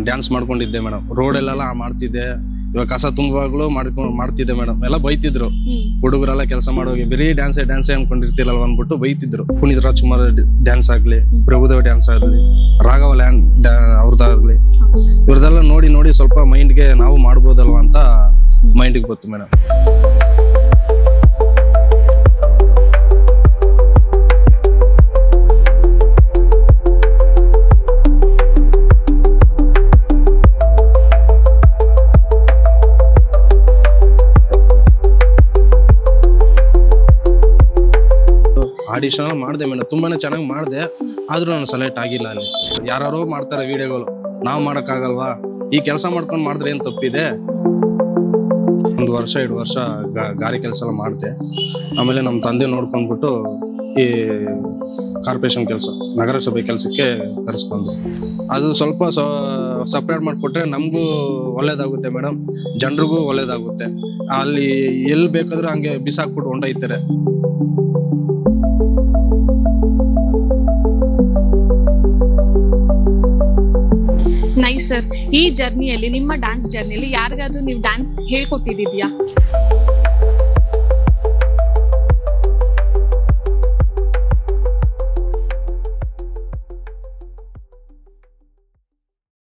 Dance ಮಾಡ್ಕೊಂಡಿದ್ದೆ madam. ರೋಡಲ್ಲೆಲ್ಲ ಮಾಡ್ತಿದ್ದೆ. ಇವಾಗ ಕಸ ತುಂಬುವಾಗ್ಲೂ ಮಾಡ್ತಿದ್ದೆ ಮೇಡಮ್. ಎಲ್ಲ ಬೈತಿದ್ರು ಹುಡುಗರೆಲ್ಲ ಕೆಲಸ ಮಾಡೋಗಿ, ಬರೀ ಡ್ಯಾನ್ಸ್ ಅನ್ಕೊಂಡಿರ್ತಿರಲ್ವ ಅಂದ್ಬಿಟ್ಟು ಬೈತಿದ್ರು. ಪುನೀತ್ ರಾಜ್ಕುಮಾರ್ ಡ್ಯಾನ್ಸ್ ಆಗ್ಲಿ, ಪ್ರಭುದೇವ್ ಡ್ಯಾನ್ಸ್ ಆಗ್ಲಿ, ರಾಘವ ಲ್ಯಾಂಡ್ ಅವ್ರದ್ದಾಗ್ಲಿ, ಇವ್ರದೆಲ್ಲ ನೋಡಿ ಸ್ವಲ್ಪ ಮೈಂಡ್ಗೆ ನಾವು ಮಾಡ್ಬೋದಲ್ವಾ ಅಂತ ಮೈಂಡಿಗೆ ಬಂತು ಮೇಡಮ್. ಆಡಿಷನ್ ಮಾಡಿದೆ ಮೇಡಮ್, ತುಂಬಾನೇ ಚೆನ್ನಾಗಿ ಮಾಡಿದೆ. ಆದ್ರೂ ನಾನು ಸೆಲೆಕ್ಟ್ ಆಗಿಲ್ಲ. ಅಲ್ಲಿ ಯಾರು ಮಾಡ್ತಾರೆ ವಿಡಿಯೋಗಳು, ನಾವು ಮಾಡೋಕ್ಕಾಗಲ್ವಾ? ಈ ಕೆಲಸ ಮಾಡ್ಕೊಂಡು ಮಾಡಿದ್ರೆ ಏನ್ ತಪ್ಪಿದೆ? 1 ವರ್ಷ 2 ವರ್ಷ ಗಾರೆ ಕೆಲಸ ಎಲ್ಲ ಮಾಡಿದೆ. ಆಮೇಲೆ ನಮ್ಮ ತಂದೆ ನೋಡ್ಕೊಂಡ್ಬಿಟ್ಟು ಈ ಕಾರ್ಪೊರೇಷನ್ ಕೆಲಸ, ನಗರಸಭೆ ಕೆಲಸಕ್ಕೆ ಕರೆಸ್ಕೊಂಡು, ಅದು ಸ್ವಲ್ಪ ಸಪ್ರೇಟ್ ಮಾಡಿಕೊಟ್ರೆ ನಮಗೂ ಒಳ್ಳೇದಾಗುತ್ತೆ ಮೇಡಮ್, ಜನರಿಗೂ ಒಳ್ಳೇದಾಗುತ್ತೆ. ಅಲ್ಲಿ ಎಲ್ಲಿ ಬೇಕಾದ್ರೂ ಹಂಗೆ ಬಿಸಾಕ್ಬಿಟ್ಟು ಹೊಂಟೋಯ್ತಾರೆ. Nice sir. ಈ ಜರ್ನಿಯಲ್ಲಿ, ನಿಮ್ಮ ಡ್ಯಾನ್ಸ್ ಜರ್ನಿಯಲ್ಲಿ ಯಾರಿಗಾದ್ರೂ ನೀವು ಡ್ಯಾನ್ಸ್ ಹೇಳ್ಕೊಟ್ಟಿದ್ಯಾ?